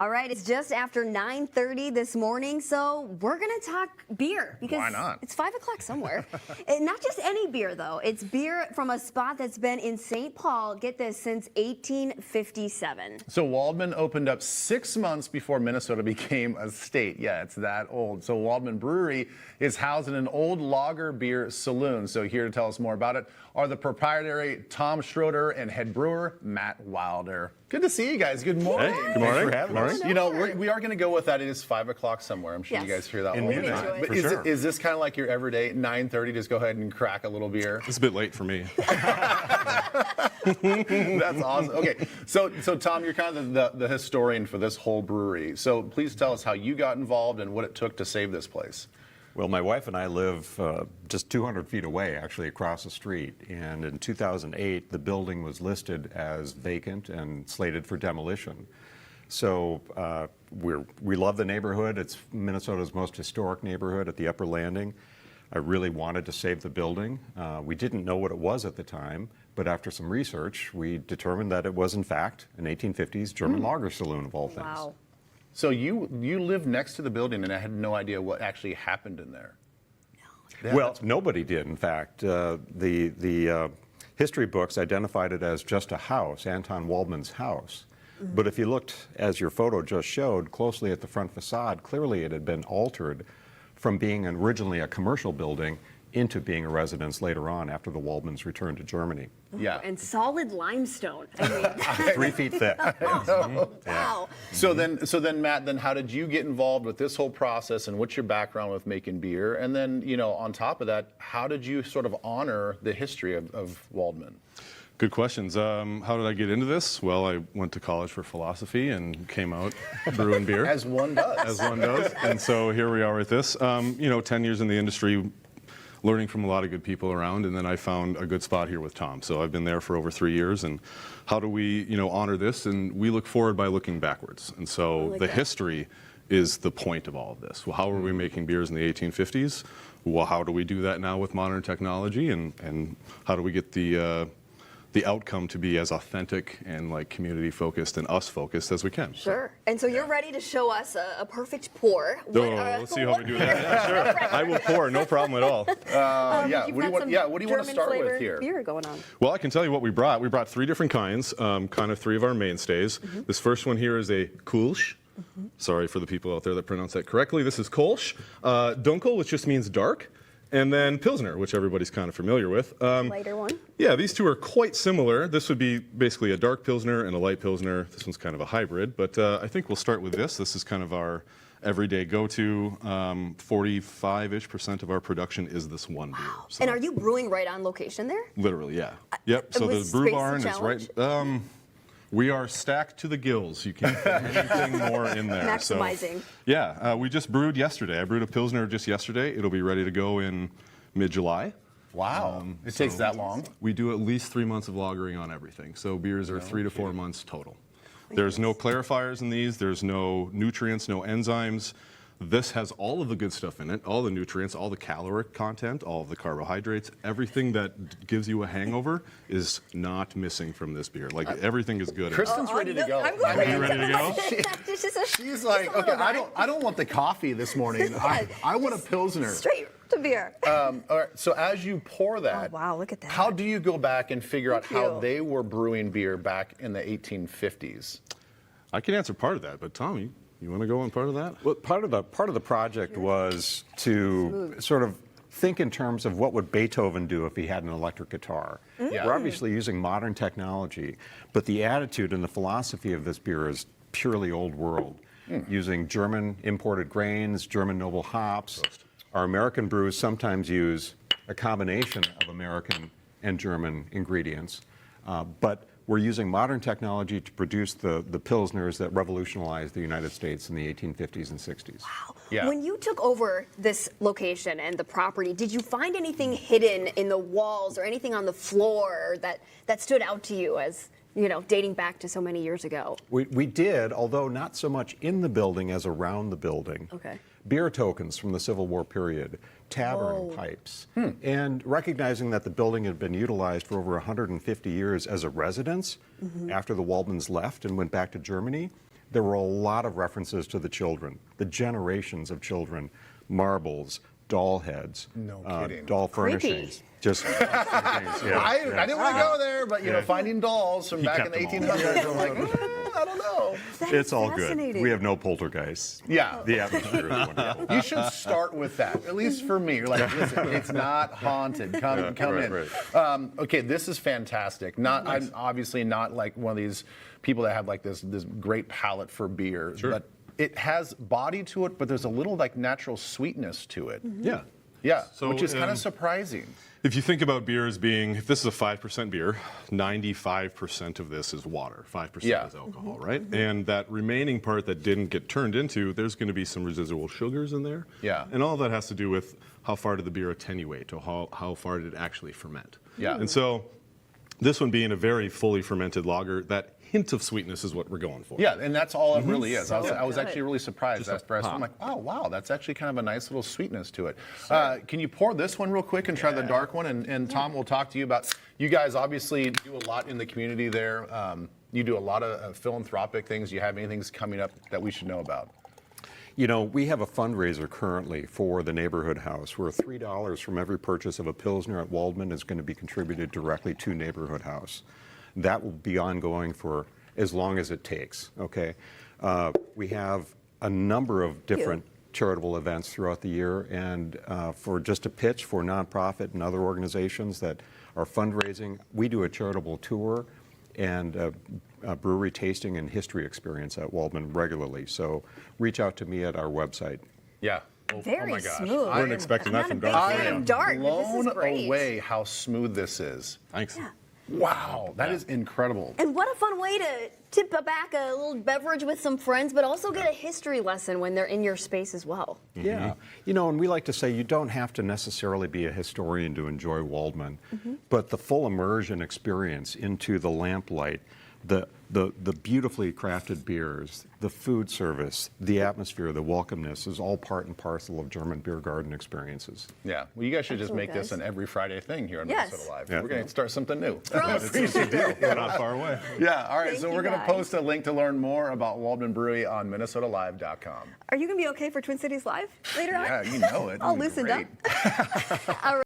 All right, it's just after 9:30 this morning, so we're going to talk beer. Because why not? It's 5 o'clock somewhere. And not just any beer, though. It's beer from a spot that's been in St. Paul, get this, since 1857. So Waldmann opened up 6 months before Minnesota became a state. Yeah, it's that old. So Waldmann Brewery is housed in an old lager beer saloon. So here to tell us more about it are the proprietary Tom Schroeder and head brewer Matt Wilder. Good to see you guys. Good morning. Hey, good morning. Thanks for having us. You know, we are going to go with that. It is 5 o'clock somewhere. I'm sure you guys hear that all the time. But is this kind of like your everyday 9:30? Just go ahead and crack a little beer. It's a bit late for me. That's awesome. Okay, so Tom, you're kind of the historian for this whole brewery. So please tell us how you got involved and what it took to save this place. Well, my wife and I live just 200 feet away, actually across the street. And in 2008, the building was listed as vacant and slated for demolition. So we love the neighborhood. It's Minnesota's most historic neighborhood at the Upper Landing. I really wanted to save the building. We didn't know what it was at the time, but after some research, we determined that it was, in fact, an 1850s German lager saloon of all things. Wow. So you live next to the building, and I had no idea what actually happened in there. Yeah, well, nobody did, in fact. The history books identified it as just a house, Anton Waldmann's house. Mm-hmm. But if you looked, as your photo just showed, closely at the front facade, clearly it had been altered from being originally a commercial building into being a residence later on after the Waldmanns returned to Germany. Yeah. And solid limestone. I mean, 3 feet thick. Wow. So then, Matt, how did you get involved with this whole process, and what's your background with making beer? And then, on top of that, how did you sort of honor the history of Waldmann? Good questions. How did I get into this? Well, I went to college for philosophy and came out brewing beer. As one does. As one does. And so here we are with this. 10 years in the industry, learning from a lot of good people around, and then I found a good spot here with Tom. So I've been there for over 3 years, and how do we, honor this? And we look forward by looking backwards. And so the history is the point of all of this. Well, how were we making beers in the 1850s? Well, how do we do that now with modern technology? And how do we get the outcome to be as authentic and community focused and us focused as we can? Sure. And so you're ready to show us a perfect pour. Let's see how we do that. Yeah, sure. I will pour, no problem at all. What do you want to start with here? Beer going on. Well, I can tell you what we brought. We brought 3 different kinds, kind of 3 of our mainstays. Mm-hmm. This first one here is a Kolsch. Mm-hmm. Sorry for the people out there that pronounce that correctly. This is Kolsch. Dunkel, which just means dark. And then Pilsner, which everybody's kind of familiar with. Lighter one? Yeah, these two are quite similar. This would be basically a dark Pilsner and a light Pilsner. This one's kind of a hybrid, but I think we'll start with this. This is kind of our everyday go-to. 45-ish% of our production is this one beer. So. And are you brewing right on location there? Literally, yeah. Yep, so the brew barn is right... We are stacked to the gills. You can't put anything more in there. Maximizing. So, yeah, we just brewed yesterday. I brewed a Pilsner just yesterday. It'll be ready to go in mid-July. Wow. It takes that long? We do at least 3 months of lagering on everything. So beers are 3 to 4 months total. There's no clarifiers in these. There's no nutrients, no enzymes. This has all of the good stuff in it, all the nutrients, all the caloric content, all of the carbohydrates. Everything that gives you a hangover is not missing from this beer. Everything is good. Kristen's ready to go. Are you ready to go? She's like, okay, I don't want the coffee this morning. I want a Pilsner. Straight to beer. All right, so as you pour that, wow, look at that. How do you go back and figure out how they were brewing beer back in the 1850s? I can answer part of that, but Tommy, you want to go on part of that? Well, part of the project was to sort of think in terms of what would Beethoven do if he had an electric guitar. Yeah. We're obviously using modern technology, but the attitude and the philosophy of this beer is purely old world, using German imported grains, German noble hops. Our American brews sometimes use a combination of American and German ingredients, but we're using modern technology to produce the Pilsners that revolutionized the United States in the 1850s and 60s. Wow. Yeah. When you took over this location and the property, did you find anything hidden in the walls or anything on the floor that stood out to you as, dating back to so many years ago? We did, although not so much in the building as around the building. Okay. Beer tokens from the Civil War period, tavern pipes, and recognizing that the building had been utilized for over 150 years as a residence after the Waldmanns left and went back to Germany, there were a lot of references to the children, the generations of children, marbles, doll heads, No kidding. doll Creepy. furnishings. Just things, yeah, I yeah. didn't want to go there, but you know, finding dolls from back in kept the them all. 1800s, I'm like, I don't know. That It's is all good. fascinating. We have no poltergeists. Yeah. The atmosphere is wonderful. You should start with that, at least for me. You're like, listen, it's not haunted. Come right, in. right. Okay, this is fantastic. I'm obviously not like one of these people that have like this great palate for beer, but it has body to it, but there's a little like natural sweetness to it. Yeah. Yeah, So, which is kind of surprising. If you think about beer as being, if this is a 5% beer, 95% of this is water, 5% Yeah. is alcohol, right? And that remaining part that didn't get turned into, there's going to be some residual sugars in there. Yeah. And all that has to do with how far did the beer attenuate, or how far did it actually ferment. Yeah. And so this one being a very fully fermented lager, that hint of sweetness is what we're going for. Yeah, and that's all it really is. I was good. actually really surprised after I saw it. I'm like, oh, wow, that's actually kind of a nice little sweetness to it. Can you pour this one real quick and try the dark one? And Tom, we'll talk to you about, you guys obviously do a lot in the community there. You do a lot of philanthropic things. Do you have anything coming up that we should know about? You know, we have a fundraiser currently for the neighborhood house where $3 from every purchase of a Pilsner at Waldmann is going to be contributed directly to neighborhood house. That will be ongoing for as long as it takes, okay? We have a number of different charitable events throughout the year, and for just a pitch for nonprofit and other organizations that are fundraising, we do a charitable tour and a brewery tasting and history experience at Waldmann regularly. So reach out to me at our website. Yeah. Very my gosh. smooth. I am- expecting I'm that from not a big Dark. fan I of am dark, but this is blown great. away how smooth this is. Thanks. Wow, that is incredible. And what a fun way to tip back a little beverage with some friends, but also get a history lesson when they're in your space as well. Yeah. You know, and we like to say you don't have to necessarily be a historian to enjoy Waldmann, but the full immersion experience into the lamplight, the beautifully crafted beers, the food service, the atmosphere, the welcomeness is all part and parcel of German beer garden experiences. Yeah, well, you guys should just Excellent, make this guys. an every Friday thing here on Yes. Minnesota Live. Yeah. We're going to start something new. Prost. We're not far away. Yeah, all right, Thank so you, we're going to guys. post a link to learn more about Waldmann Brewery on MinnesotaLive.com. Are you going to be okay for Twin Cities Live later on? Yeah, you know it. All It'll be loosened great. up. All right.